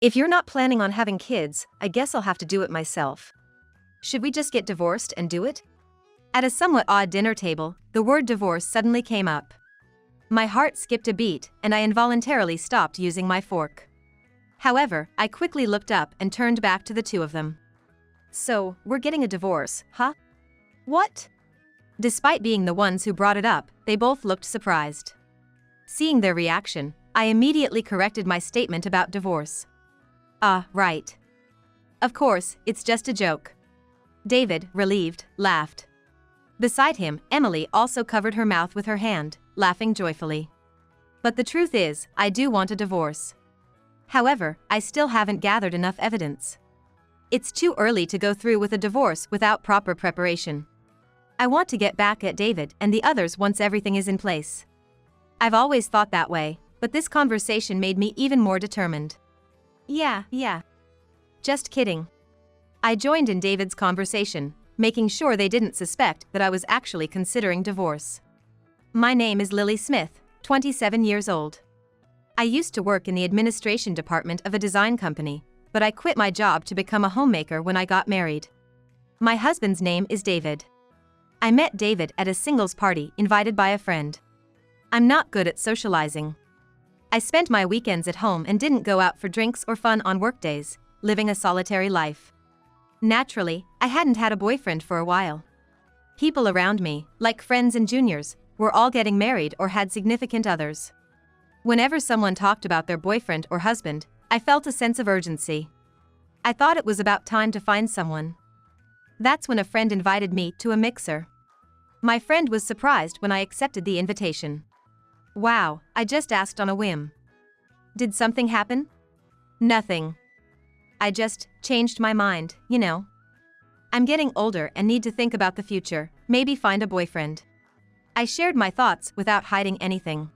If you're not planning on having kids, I guess I'll have to do it myself. Should we just get divorced and do it? At a somewhat odd dinner table, the word divorce suddenly came up. My heart skipped a beat, and I involuntarily stopped using my fork. However, I quickly looked up and turned back to the two of them. So, we're getting a divorce, huh? What? Despite being the ones who brought it up, they both looked surprised. Seeing their reaction, I immediately corrected my statement about divorce. Right. Of course, it's just a joke. David, relieved, laughed. Beside him, Emily also covered her mouth with her hand, laughing joyfully. But the truth is, I do want a divorce. However, I still haven't gathered enough evidence. It's too early to go through with a divorce without proper preparation. I want to get back at David and the others once everything is in place. I've always thought that way, but this conversation made me even more determined. Yeah. Just kidding. I joined in David's conversation, making sure they didn't suspect that I was actually considering divorce. My name is Lily Smith, 27 years old. I used to work in the administration department of a design company, but I quit my job to become a homemaker when I got married. My husband's name is David. I met David at a singles party invited by a friend. I'm not good at socializing. I spent my weekends at home and didn't go out for drinks or fun on workdays, living a solitary life. Naturally, I hadn't had a boyfriend for a while. People around me, like friends and juniors, were all getting married or had significant others. Whenever someone talked about their boyfriend or husband, I felt a sense of urgency. I thought it was about time to find someone. That's when a friend invited me to a mixer. My friend was surprised when I accepted the invitation. Wow, I just asked on a whim. Did something happen? Nothing. I just changed my mind, you know. I'm getting older and need to think about the future, maybe find a boyfriend. I shared my thoughts without hiding anything.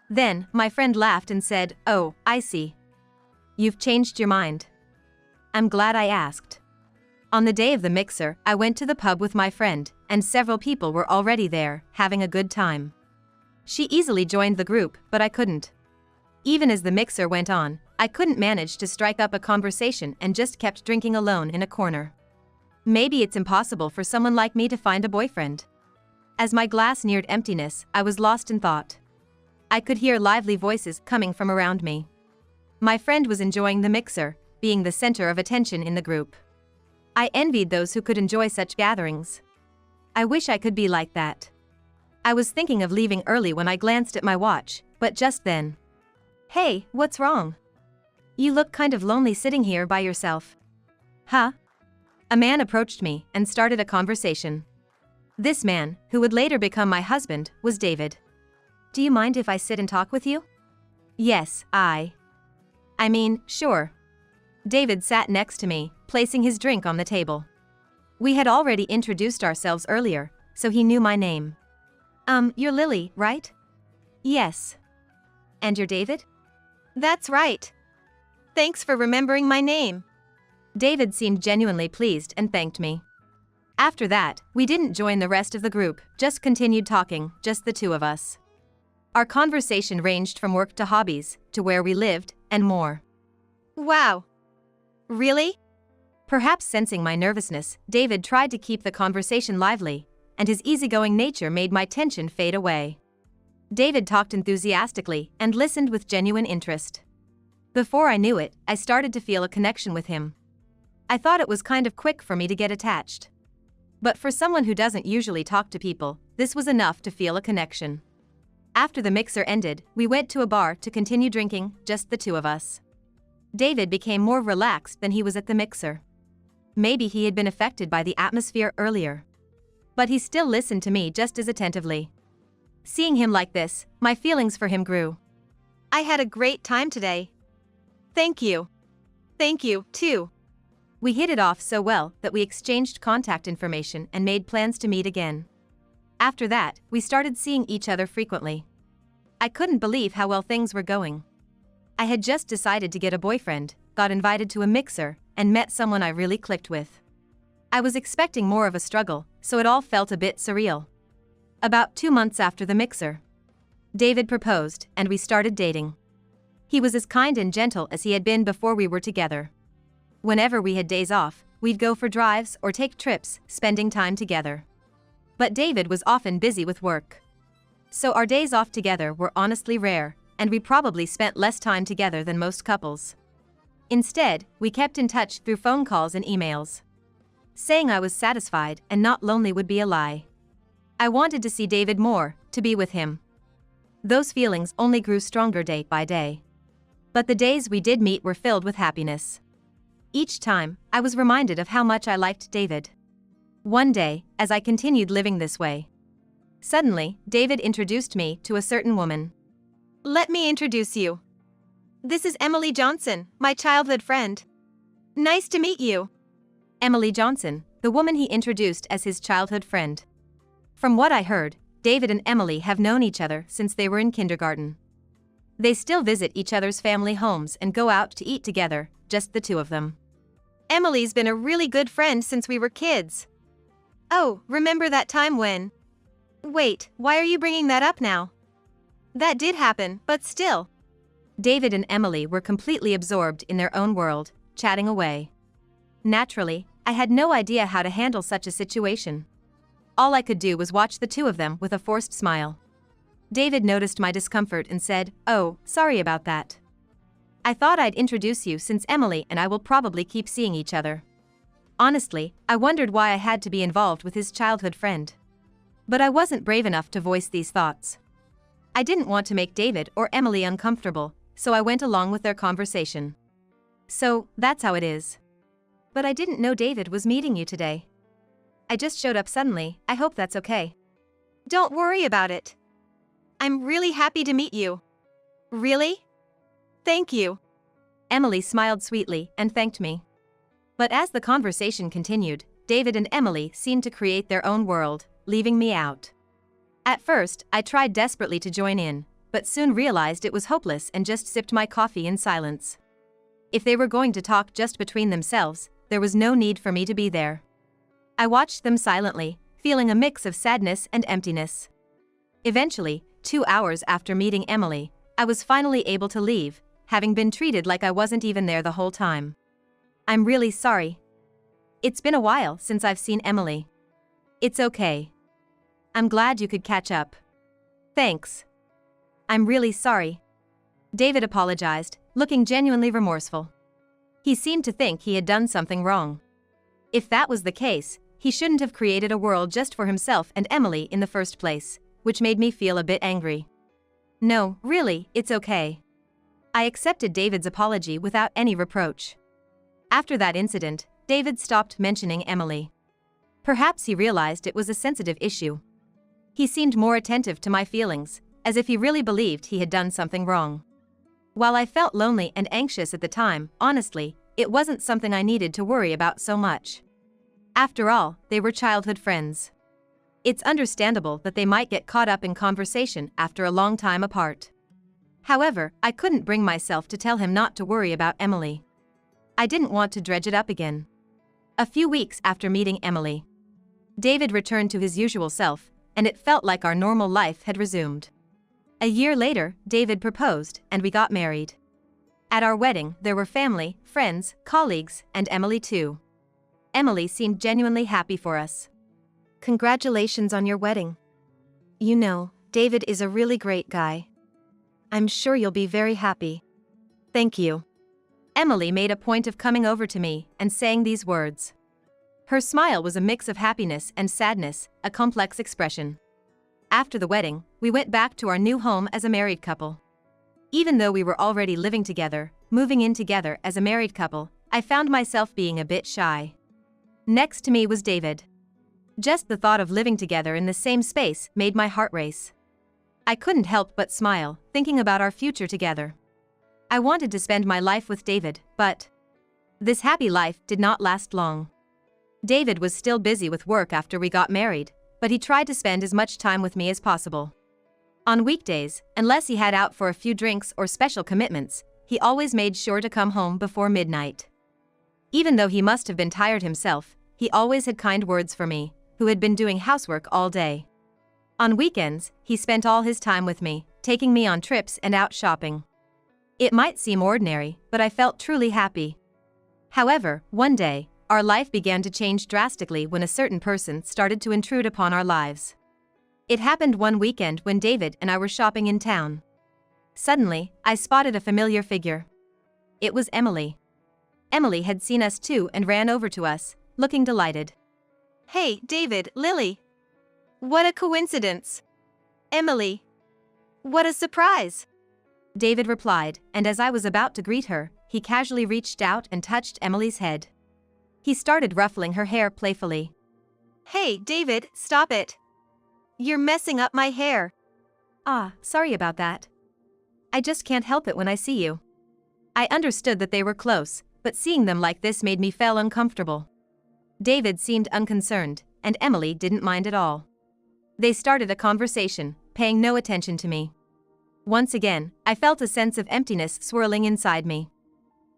Then, my friend laughed and said, "Oh, I see. You've changed your mind." I'm glad I asked. On the day of the mixer, I went to the pub with my friend, and several people were already there, having a good time. She easily joined the group, but I couldn't. Even as the mixer went on, I couldn't manage to strike up a conversation and just kept drinking alone in a corner. Maybe it's impossible for someone like me to find a boyfriend. As my glass neared emptiness, I was lost in thought. I could hear lively voices coming from around me. My friend was enjoying the mixer, being the center of attention in the group. I envied those who could enjoy such gatherings. I wish I could be like that. I was thinking of leaving early when I glanced at my watch, but just then. Hey, what's wrong? You look kind of lonely sitting here by yourself. Huh? A man approached me and started a conversation. This man, who would later become my husband, was David. Do you mind if I sit and talk with you? Yes, I mean, sure. David sat next to me, placing his drink on the table. We had already introduced ourselves earlier, so he knew my name. You're Lily, right? Yes. And you're David? That's right. Thanks for remembering my name. David seemed genuinely pleased and thanked me. After that, we didn't join the rest of the group, just continued talking, just the two of us. Our conversation ranged from work to hobbies, to where we lived, and more. Wow. Really? Perhaps sensing my nervousness, David tried to keep the conversation lively, and his easygoing nature made my tension fade away. David talked enthusiastically and listened with genuine interest. Before I knew it, I started to feel a connection with him. I thought it was kind of quick for me to get attached. But for someone who doesn't usually talk to people, this was enough to feel a connection. After the mixer ended, we went to a bar to continue drinking, just the two of us. David became more relaxed than he was at the mixer. Maybe he had been affected by the atmosphere earlier. But he still listened to me just as attentively. Seeing him like this, my feelings for him grew. I had a great time today. Thank you. Thank you, too. We hit it off so well that we exchanged contact information and made plans to meet again. After that, we started seeing each other frequently. I couldn't believe how well things were going. I had just decided to get a boyfriend, got invited to a mixer, and met someone I really clicked with. I was expecting more of a struggle, so it all felt a bit surreal. About 2 months after the mixer, David proposed, and we started dating. He was as kind and gentle as he had been before we were together. Whenever we had days off, we'd go for drives or take trips, spending time together. But David was often busy with work. So our days off together were honestly rare, and we probably spent less time together than most couples. Instead, we kept in touch through phone calls and emails. Saying I was satisfied and not lonely would be a lie. I wanted to see David more, to be with him. Those feelings only grew stronger day by day. But the days we did meet were filled with happiness. Each time, I was reminded of how much I liked David. One day, as I continued living this way, suddenly, David introduced me to a certain woman. "Let me introduce you. This is Emily Johnson, my childhood friend. Nice to meet you." Emily Johnson, the woman he introduced as his childhood friend. From what I heard, David and Emily have known each other since they were in kindergarten. They still visit each other's family homes and go out to eat together, just the two of them. "Emily's been a really good friend since we were kids." "Oh, remember that time when..." "Wait, why are you bringing that up now?" "That did happen, but still." David and Emily were completely absorbed in their own world, chatting away. Naturally, I had no idea how to handle such a situation. All I could do was watch the two of them with a forced smile. David noticed my discomfort and said, "Oh, sorry about that. I thought I'd introduce you since Emily and I will probably keep seeing each other." Honestly, I wondered why I had to be involved with his childhood friend. But I wasn't brave enough to voice these thoughts. I didn't want to make David or Emily uncomfortable, so I went along with their conversation. "So, that's how it is. But I didn't know David was meeting you today. I just showed up suddenly, I hope that's okay." "Don't worry about it. I'm really happy to meet you." "Really? Thank you." Emily smiled sweetly and thanked me. But as the conversation continued, David and Emily seemed to create their own world, leaving me out. At first, I tried desperately to join in, but soon realized it was hopeless and just sipped my coffee in silence. If they were going to talk just between themselves, there was no need for me to be there. I watched them silently, feeling a mix of sadness and emptiness. Eventually, 2 hours after meeting Emily, I was finally able to leave, having been treated like I wasn't even there the whole time. "I'm really sorry. It's been a while since I've seen Emily." "It's okay. I'm glad you could catch up." "Thanks. I'm really sorry." David apologized, looking genuinely remorseful. He seemed to think he had done something wrong. If that was the case, he shouldn't have created a world just for himself and Emily in the first place, which made me feel a bit angry. "No, really, it's okay." I accepted David's apology without any reproach. After that incident, David stopped mentioning Emily. Perhaps he realized it was a sensitive issue. He seemed more attentive to my feelings, as if he really believed he had done something wrong. While I felt lonely and anxious at the time, honestly, it wasn't something I needed to worry about so much. After all, they were childhood friends. It's understandable that they might get caught up in conversation after a long time apart. However, I couldn't bring myself to tell him not to worry about Emily. I didn't want to dredge it up again. A few weeks after meeting Emily, David returned to his usual self, and it felt like our normal life had resumed. A year later, David proposed, and we got married. At our wedding, there were family, friends, colleagues, and Emily too. Emily seemed genuinely happy for us. "Congratulations on your wedding. You know, David is a really great guy. I'm sure you'll be very happy." "Thank you." Emily made a point of coming over to me and saying these words. Her smile was a mix of happiness and sadness, a complex expression. After the wedding, we went back to our new home as a married couple. Even though we were already living together, moving in together as a married couple, I found myself being a bit shy. Next to me was David. Just the thought of living together in the same space made my heart race. I couldn't help but smile, thinking about our future together. I wanted to spend my life with David, but this happy life did not last long. David was still busy with work after we got married, but he tried to spend as much time with me as possible. On weekdays, unless he had out for a few drinks or special commitments, he always made sure to come home before midnight. Even though he must have been tired himself, he always had kind words for me, who had been doing housework all day. On weekends, he spent all his time with me, taking me on trips and out shopping. It might seem ordinary, but I felt truly happy. However, one day, our life began to change drastically when a certain person started to intrude upon our lives. It happened one weekend when David and I were shopping in town. Suddenly, I spotted a familiar figure. It was Emily. Emily had seen us too and ran over to us, looking delighted. "Hey, David, Lily. What a coincidence. Emily. What a surprise," David replied, and as I was about to greet her, he casually reached out and touched Emily's head. He started ruffling her hair playfully. "Hey, David, stop it. You're messing up my hair." "Ah, sorry about that. I just can't help it when I see you." I understood that they were close, but seeing them like this made me feel uncomfortable. David seemed unconcerned, and Emily didn't mind at all. They started a conversation, paying no attention to me. Once again, I felt a sense of emptiness swirling inside me.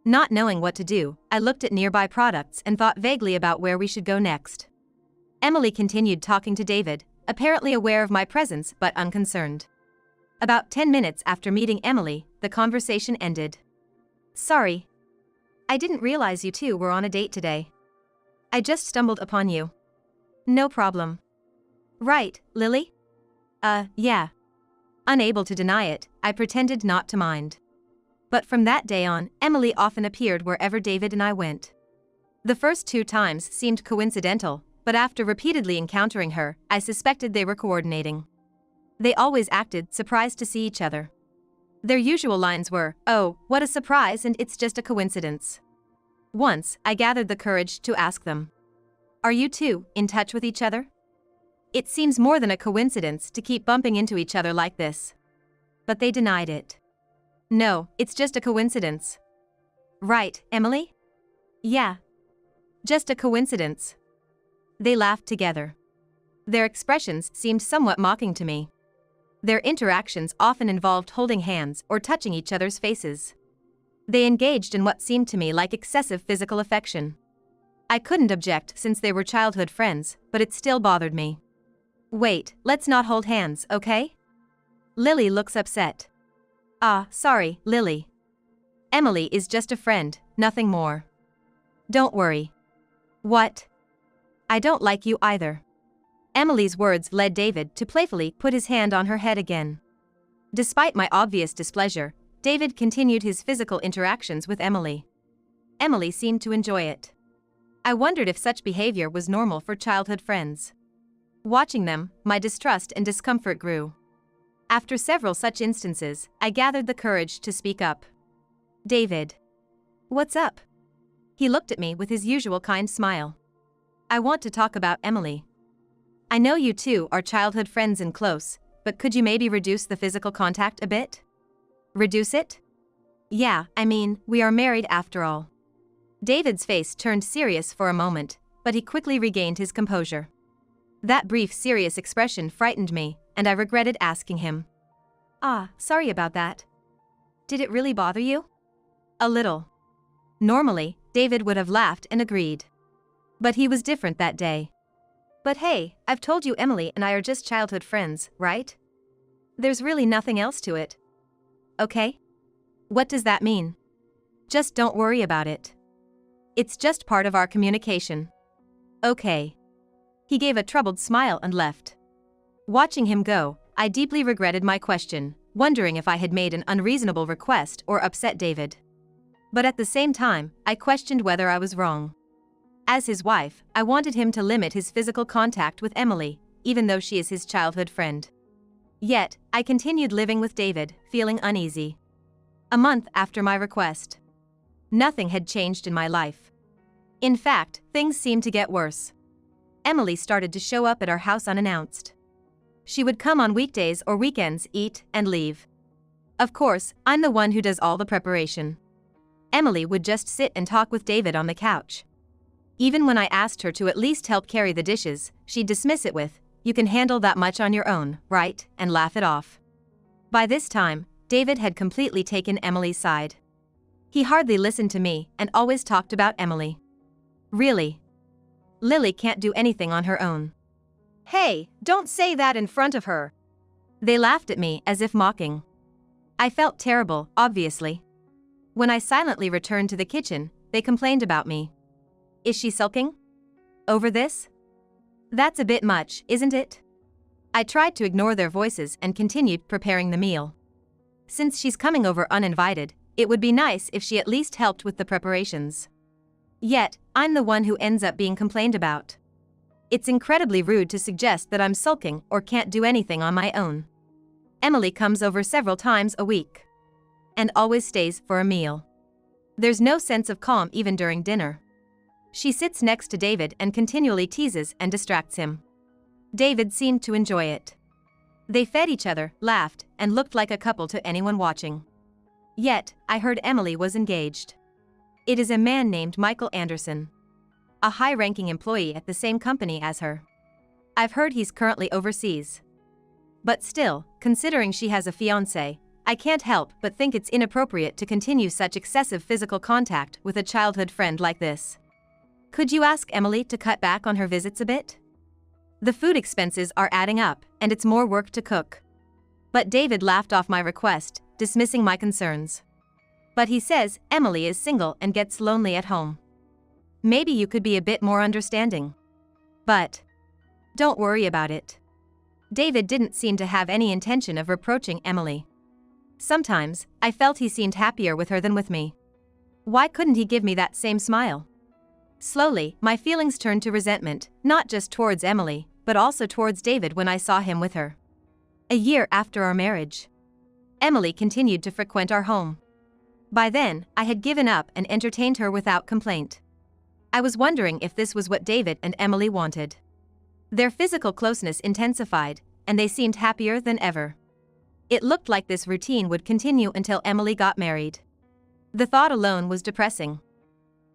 Not knowing what to do, I looked at nearby products and thought vaguely about where we should go next. Emily continued talking to David, apparently aware of my presence but unconcerned. About 10 minutes after meeting Emily, the conversation ended. "Sorry. I didn't realize you two were on a date today. I just stumbled upon you." "No problem." "Right, Lily?" Yeah." Unable to deny it, I pretended not to mind. But from that day on, Emily often appeared wherever David and I went. The first 2 times seemed coincidental, but after repeatedly encountering her, I suspected they were coordinating. They always acted surprised to see each other. Their usual lines were, "Oh, what a surprise, and it's just a coincidence." Once, I gathered the courage to ask them, "Are you two in touch with each other? It seems more than a coincidence to keep bumping into each other like this." But they denied it. "No, it's just a coincidence." "Right, Emily?" "Yeah. Just a coincidence." They laughed together. Their expressions seemed somewhat mocking to me. Their interactions often involved holding hands or touching each other's faces. They engaged in what seemed to me like excessive physical affection. I couldn't object since they were childhood friends, but it still bothered me. "Wait, let's not hold hands, okay?" Lily looks upset. "Ah, sorry, Lily. Emily is just a friend, nothing more." "Don't worry." "What?" "I don't like you either." Emily's words led David to playfully put his hand on her head again. Despite my obvious displeasure, David continued his physical interactions with Emily. Emily seemed to enjoy it. I wondered if such behavior was normal for childhood friends. Watching them, my distrust and discomfort grew. After several such instances, I gathered the courage to speak up. "David. What's up?" He looked at me with his usual kind smile. "I want to talk about Emily. I know you two are childhood friends and close, but could you maybe reduce the physical contact a bit?" "Reduce it?" "Yeah, I mean, we are married after all." David's face turned serious for a moment, but he quickly regained his composure. That brief serious expression frightened me, and I regretted asking him. "Ah, sorry about that. Did it really bother you?" "A little." Normally, David would have laughed and agreed. But he was different that day. "But hey, I've told you Emily and I are just childhood friends, right? There's really nothing else to it." "Okay? What does that mean?" "Just don't worry about it. It's just part of our communication." "Okay." He gave a troubled smile and left. Watching him go, I deeply regretted my question, wondering if I had made an unreasonable request or upset David. But at the same time, I questioned whether I was wrong. As his wife, I wanted him to limit his physical contact with Emily, even though she is his childhood friend. Yet, I continued living with David, feeling uneasy. A month after my request, nothing had changed in my life. In fact, things seemed to get worse. Emily started to show up at our house unannounced. She would come on weekdays or weekends, eat, and leave. Of course, I'm the one who does all the preparation. Emily would just sit and talk with David on the couch. Even when I asked her to at least help carry the dishes, she'd dismiss it with, "You can handle that much on your own, right?" and laugh it off. By this time, David had completely taken Emily's side. He hardly listened to me and always talked about Emily. "Really? Lily can't do anything on her own." "Hey, don't say that in front of her." They laughed at me as if mocking. I felt terrible, obviously. When I silently returned to the kitchen, they complained about me. Is she sulking? Over this? That's a bit much, isn't it? I tried to ignore their voices and continued preparing the meal. Since she's coming over uninvited, it would be nice if she at least helped with the preparations. Yet, I'm the one who ends up being complained about. It's incredibly rude to suggest that I'm sulking or can't do anything on my own. Emily comes over several times a week. And always stays for a meal. There's no sense of calm even during dinner. She sits next to David and continually teases and distracts him. David seemed to enjoy it. They fed each other, laughed, and looked like a couple to anyone watching. Yet, I heard Emily was engaged. It is a man named Michael Anderson. A high-ranking employee at the same company as her. I've heard he's currently overseas. But still, considering she has a fiancé, I can't help but think it's inappropriate to continue such excessive physical contact with a childhood friend like this. Could you ask Emily to cut back on her visits a bit? The food expenses are adding up, and it's more work to cook. But David laughed off my request, dismissing my concerns. But he says Emily is single and gets lonely at home. Maybe you could be a bit more understanding. But don't worry about it. David didn't seem to have any intention of reproaching Emily. Sometimes, I felt he seemed happier with her than with me. Why couldn't he give me that same smile? Slowly, my feelings turned to resentment, not just towards Emily, but also towards David when I saw him with her. A year after our marriage, Emily continued to frequent our home. By then, I had given up and entertained her without complaint. I was wondering if this was what David and Emily wanted. Their physical closeness intensified, and they seemed happier than ever. It looked like this routine would continue until Emily got married. The thought alone was depressing.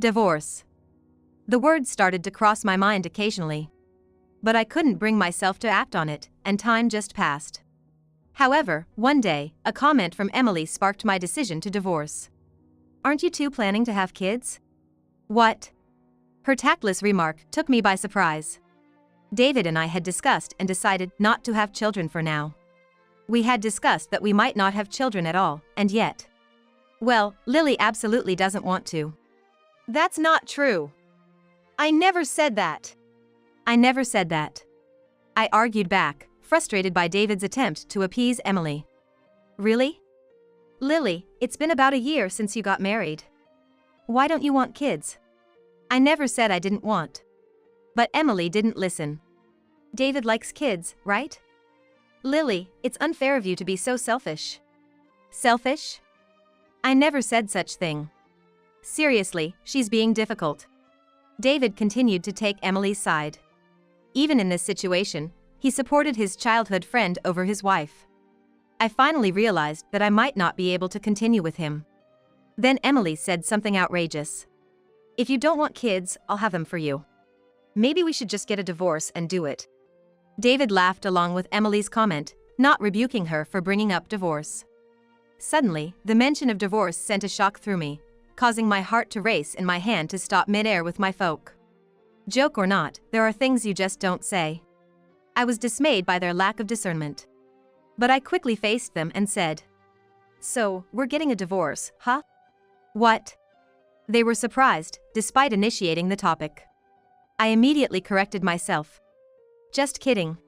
Divorce. The word started to cross my mind occasionally. But I couldn't bring myself to act on it, and time just passed. However, one day, a comment from Emily sparked my decision to divorce. Aren't you two planning to have kids? What? Her tactless remark took me by surprise. David and I had discussed and decided not to have children for now. We had discussed that we might not have children at all, and yet. Well, Lily absolutely doesn't want to. That's not true. I never said that. I never said that. I argued back, frustrated by David's attempt to appease Emily. Really? Lily, it's been about a year since you got married. Why don't you want kids? I never said I didn't want. But Emily didn't listen. David likes kids, right? Lily, it's unfair of you to be so selfish. Selfish? I never said such thing. Seriously, she's being difficult. David continued to take Emily's side. Even in this situation, he supported his childhood friend over his wife. I finally realized that I might not be able to continue with him. Then Emily said something outrageous. If you don't want kids, I'll have them for you. Maybe we should just get a divorce and do it. David laughed along with Emily's comment, not rebuking her for bringing up divorce. Suddenly, the mention of divorce sent a shock through me, causing my heart to race and my hand to stop mid-air with my folk. Joke or not, there are things you just don't say. I was dismayed by their lack of discernment. But I quickly faced them and said, "So, we're getting a divorce, huh?" What? They were surprised, despite initiating the topic. I immediately corrected myself. Just kidding.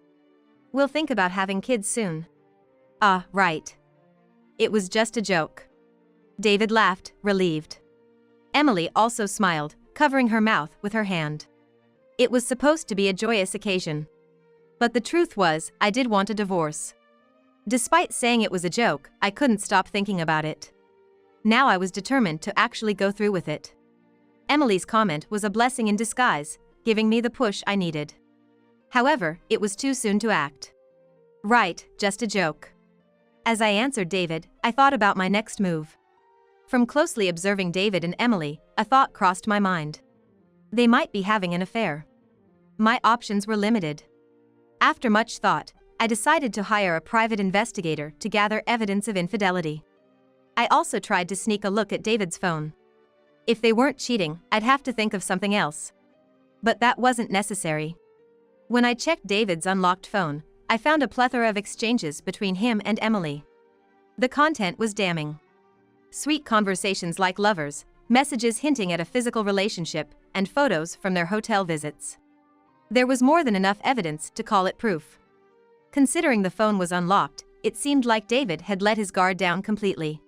We'll think about having kids soon. Ah, right. It was just a joke. David laughed, relieved. Emily also smiled, covering her mouth with her hand. It was supposed to be a joyous occasion. But the truth was, I did want a divorce. Despite saying it was a joke, I couldn't stop thinking about it. Now I was determined to actually go through with it. Emily's comment was a blessing in disguise, giving me the push I needed. However, it was too soon to act. Right, just a joke. As I answered David, I thought about my next move. From closely observing David and Emily, a thought crossed my mind. They might be having an affair. My options were limited. After much thought, I decided to hire a private investigator to gather evidence of infidelity. I also tried to sneak a look at David's phone. If they weren't cheating, I'd have to think of something else. But that wasn't necessary. When I checked David's unlocked phone, I found a plethora of exchanges between him and Emily. The content was damning. Sweet conversations like lovers, messages hinting at a physical relationship, and photos from their hotel visits. There was more than enough evidence to call it proof. Considering the phone was unlocked, it seemed like David had let his guard down completely.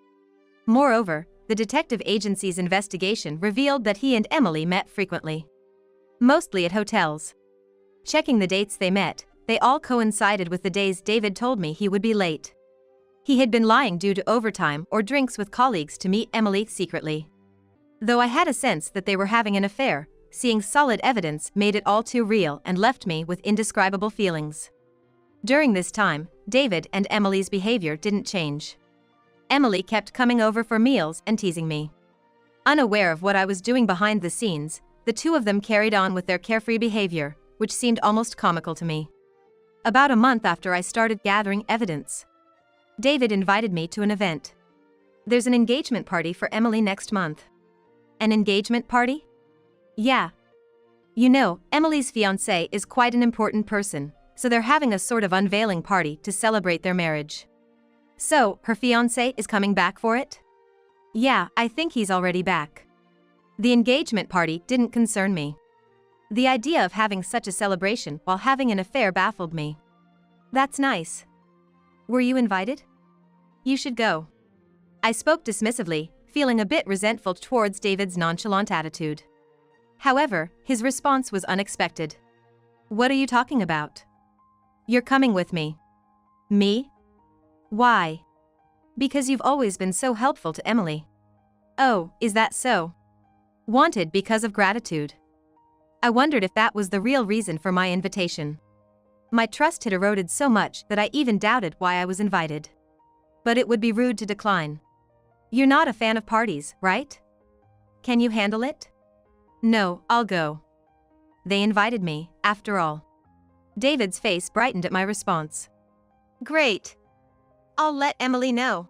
Moreover, the detective agency's investigation revealed that he and Emily met frequently. Mostly at hotels. Checking the dates they met, they all coincided with the days David told me he would be late. He had been lying due to overtime or drinks with colleagues to meet Emily secretly. Though I had a sense that they were having an affair, seeing solid evidence made it all too real and left me with indescribable feelings. During this time, David and Emily's behavior didn't change. Emily kept coming over for meals and teasing me. Unaware of what I was doing behind the scenes, the two of them carried on with their carefree behavior, which seemed almost comical to me. About a month after I started gathering evidence, David invited me to an event. There's an engagement party for Emily next month. An engagement party? Yeah. You know, Emily's fiancé is quite an important person, so they're having a sort of unveiling party to celebrate their marriage. So, her fiancé is coming back for it? Yeah, I think he's already back. The engagement party didn't concern me. The idea of having such a celebration while having an affair baffled me. That's nice. Were you invited? You should go. I spoke dismissively, feeling a bit resentful towards David's nonchalant attitude. However, his response was unexpected. What are you talking about? You're coming with me. Me? Why? Because you've always been so helpful to Emily. Oh, is that so? Wanted because of gratitude. I wondered if that was the real reason for my invitation. My trust had eroded so much that I even doubted why I was invited. But it would be rude to decline. You're not a fan of parties, right? Can you handle it? No, I'll go. They invited me, after all. David's face brightened at my response. Great. I'll let Emily know.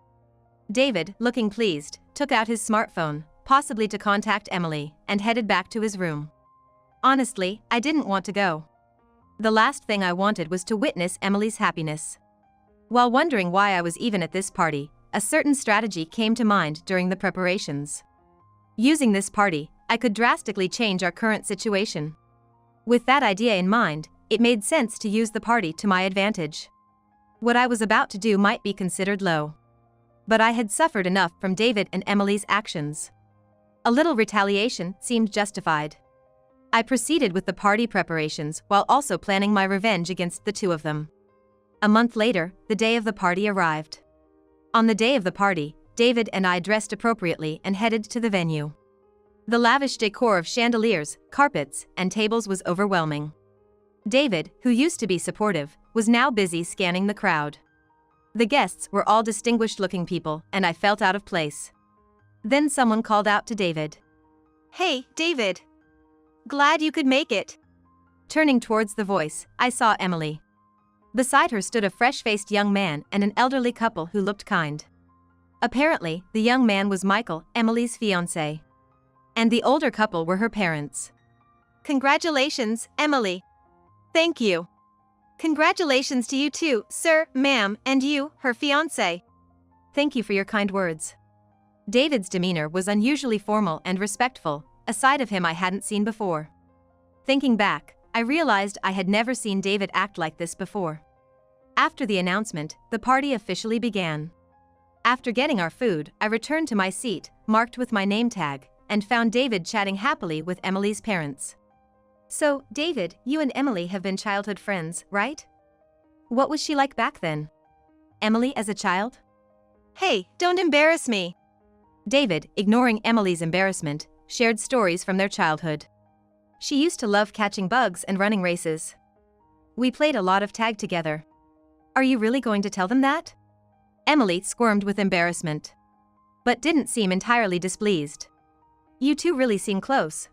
David, looking pleased, took out his smartphone, possibly to contact Emily, and headed back to his room. Honestly, I didn't want to go. The last thing I wanted was to witness Emily's happiness. While wondering why I was even at this party, a certain strategy came to mind during the preparations. Using this party, I could drastically change our current situation. With that idea in mind, it made sense to use the party to my advantage. What I was about to do might be considered low. But I had suffered enough from David and Emily's actions. A little retaliation seemed justified. I proceeded with the party preparations while also planning my revenge against the two of them. A month later, the day of the party arrived. On the day of the party, David and I dressed appropriately and headed to the venue. The lavish decor of chandeliers, carpets, and tables was overwhelming. David, who used to be supportive, was now busy scanning the crowd. The guests were all distinguished-looking people, and I felt out of place. Then someone called out to David. Hey, David. Glad you could make it. Turning towards the voice, I saw Emily. Beside her stood a fresh-faced young man and an elderly couple who looked kind. Apparently, the young man was Michael, Emily's fiancé. And the older couple were her parents. Congratulations, Emily. Thank you. Congratulations to you too, sir, ma'am, and you, her fiancé. Thank you for your kind words. David's demeanor was unusually formal and respectful, a side of him I hadn't seen before. Thinking back, I realized I had never seen David act like this before. After the announcement, the party officially began. After getting our food, I returned to my seat, marked with my name tag, and found David chatting happily with Emily's parents. So, David, you and Emily have been childhood friends, right? What was she like back then? Emily as a child? Hey, don't embarrass me. David, ignoring Emily's embarrassment, shared stories from their childhood. She used to love catching bugs and running races. We played a lot of tag together. Are you really going to tell them that? Emily squirmed with embarrassment, but didn't seem entirely displeased. You two really seem close.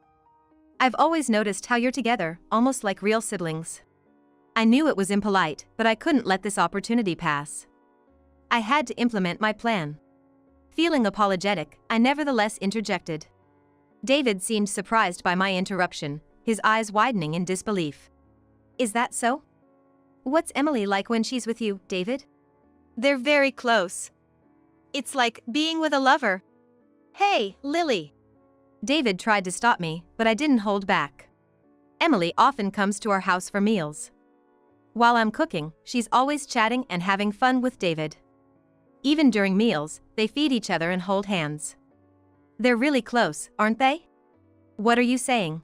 I've always noticed how you're together, almost like real siblings. I knew it was impolite, but I couldn't let this opportunity pass. I had to implement my plan. Feeling apologetic, I nevertheless interjected. David seemed surprised by my interruption, his eyes widening in disbelief. Is that so? What's Emily like when she's with you, David? They're very close. It's like being with a lover. Hey, Lily. David tried to stop me, but I didn't hold back. Emily often comes to our house for meals. While I'm cooking, she's always chatting and having fun with David. Even during meals, they feed each other and hold hands. They're really close, aren't they? What are you saying?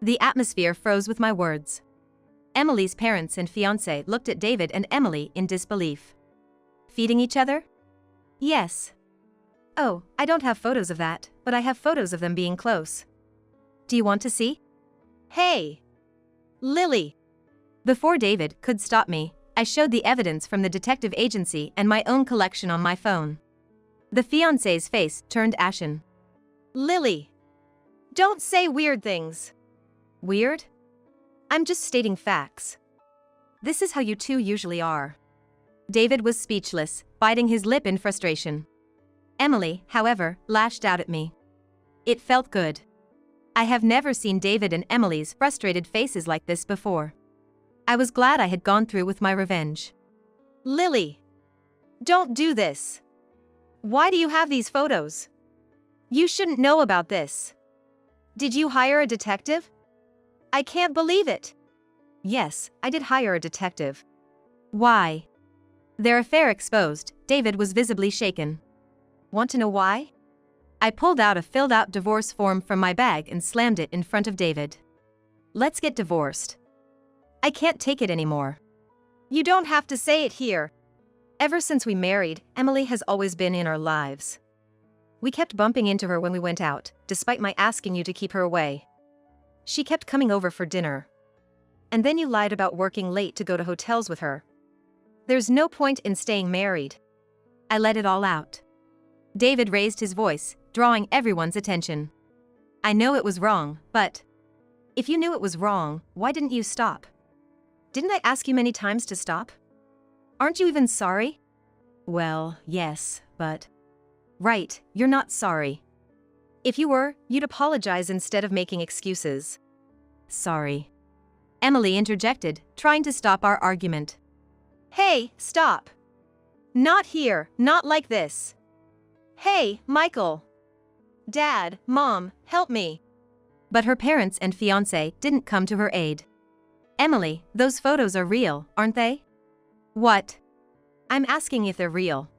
The atmosphere froze with my words. Emily's parents and fiancé looked at David and Emily in disbelief. Feeding each other? Yes. Oh, I don't have photos of that, but I have photos of them being close. Do you want to see? Hey! Lily! Before David could stop me, I showed the evidence from the detective agency and my own collection on my phone. The fiancé's face turned ashen. Lily! Don't say weird things. Weird? I'm just stating facts. This is how you two usually are. David was speechless, biting his lip in frustration. Emily, however, lashed out at me. It felt good. I have never seen David and Emily's frustrated faces like this before. I was glad I had gone through with my revenge. Lily! Don't do this. Why do you have these photos? You shouldn't know about this. Did you hire a detective? I can't believe it. Yes, I did hire a detective. Why? Their affair exposed, David was visibly shaken. Want to know why? I pulled out a filled-out divorce form from my bag and slammed it in front of David. Let's get divorced. I can't take it anymore. You don't have to say it here. Ever since we married, Emily has always been in our lives. We kept bumping into her when we went out, despite my asking you to keep her away. She kept coming over for dinner. And then you lied about working late to go to hotels with her. There's no point in staying married. I let it all out. David raised his voice, drawing everyone's attention. I know it was wrong, but if you knew it was wrong, why didn't you stop? Didn't I ask you many times to stop? Aren't you even sorry? Well, yes, but... Right, you're not sorry. If you were, you'd apologize instead of making excuses. Sorry. Emily interjected, trying to stop our argument. Hey, stop. Not here, not like this. Hey, Michael. Dad, Mom, help me. But her parents and fiancé didn't come to her aid. Emily, those photos are real, aren't they? What? I'm asking if they're real.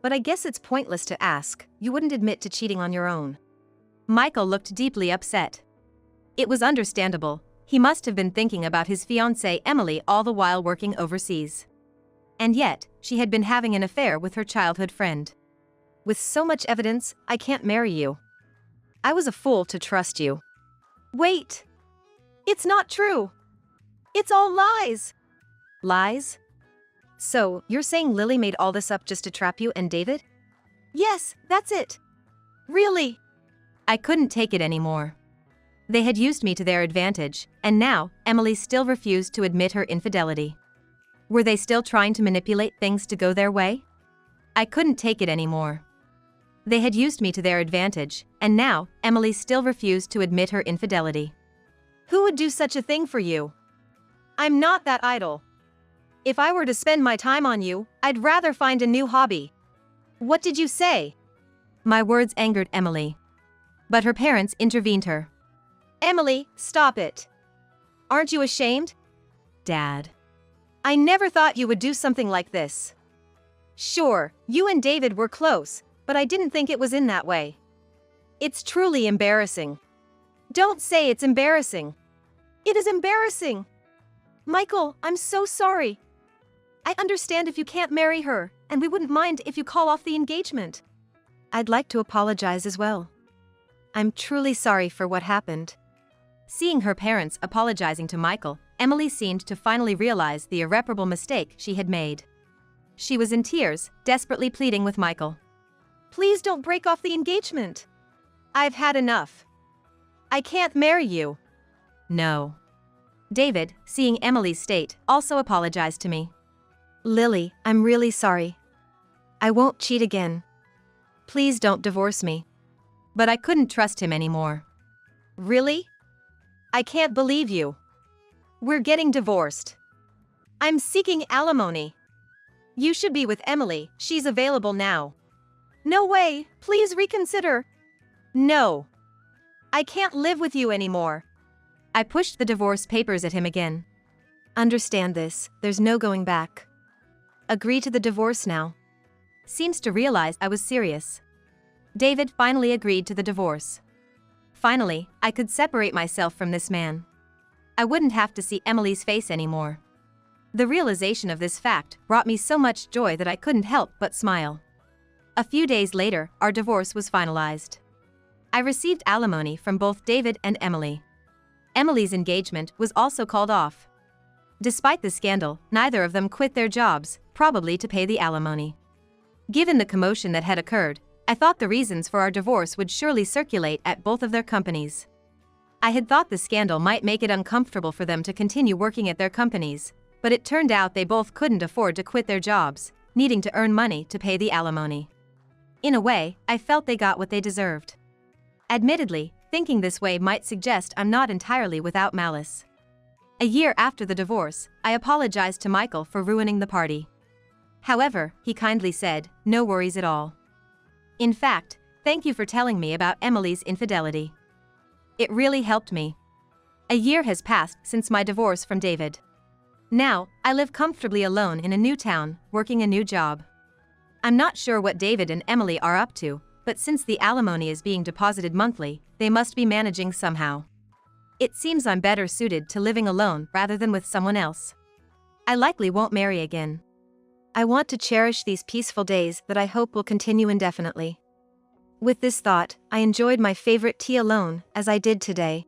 But I guess it's pointless to ask, you wouldn't admit to cheating on your own. Michael looked deeply upset. It was understandable, he must have been thinking about his fiancée Emily all the while working overseas. And yet, she had been having an affair with her childhood friend. With so much evidence, I can't marry you. I was a fool to trust you. Wait! It's not true! It's all lies! Lies? So, you're saying Lily made all this up just to trap you and David? Yes, that's it. Really? I couldn't take it anymore. They had used me to their advantage, and now, Emily still refused to admit her infidelity. Were they still trying to manipulate things to go their way? I couldn't take it anymore. They had used me to their advantage, and now, Emily still refused to admit her infidelity. Who would do such a thing for you? I'm not that idle. If I were to spend my time on you, I'd rather find a new hobby. What did you say? My words angered Emily. But her parents intervened her. Emily, stop it. Aren't you ashamed? Dad. I never thought you would do something like this. Sure, you and David were close, but I didn't think it was in that way. It's truly embarrassing. Don't say it's embarrassing. It is embarrassing. Michael, I'm so sorry. I understand if you can't marry her, and we wouldn't mind if you call off the engagement. I'd like to apologize as well. I'm truly sorry for what happened. Seeing her parents apologizing to Michael, Emily seemed to finally realize the irreparable mistake she had made. She was in tears, desperately pleading with Michael. Please don't break off the engagement. I've had enough. I can't marry you. No. David, seeing Emily's state, also apologized to me. Lily, I'm really sorry. I won't cheat again. Please don't divorce me. But I couldn't trust him anymore. Really? I can't believe you. We're getting divorced. I'm seeking alimony. You should be with Emily, she's available now. No way, please reconsider. No. I can't live with you anymore. I pushed the divorce papers at him again. Understand this, there's no going back. Agree to the divorce now. Seems to realize I was serious. David finally agreed to the divorce. Finally, I could separate myself from this man. I wouldn't have to see Emily's face anymore. The realization of this fact brought me so much joy that I couldn't help but smile. A few days later, our divorce was finalized. I received alimony from both David and Emily. Emily's engagement was also called off. Despite the scandal, neither of them quit their jobs, probably to pay the alimony. Given the commotion that had occurred, I thought the reasons for our divorce would surely circulate at both of their companies. I had thought the scandal might make it uncomfortable for them to continue working at their companies, but it turned out they both couldn't afford to quit their jobs, needing to earn money to pay the alimony. In a way, I felt they got what they deserved. Admittedly, thinking this way might suggest I'm not entirely without malice. A year after the divorce, I apologized to Michael for ruining the party. However, he kindly said, "No worries at all. In fact, thank you for telling me about Emily's infidelity. It really helped me." A year has passed since my divorce from David. Now, I live comfortably alone in a new town, working a new job. I'm not sure what David and Emily are up to, but since the alimony is being deposited monthly, they must be managing somehow. It seems I'm better suited to living alone rather than with someone else. I likely won't marry again. I want to cherish these peaceful days that I hope will continue indefinitely. With this thought, I enjoyed my favorite tea alone, as I did today.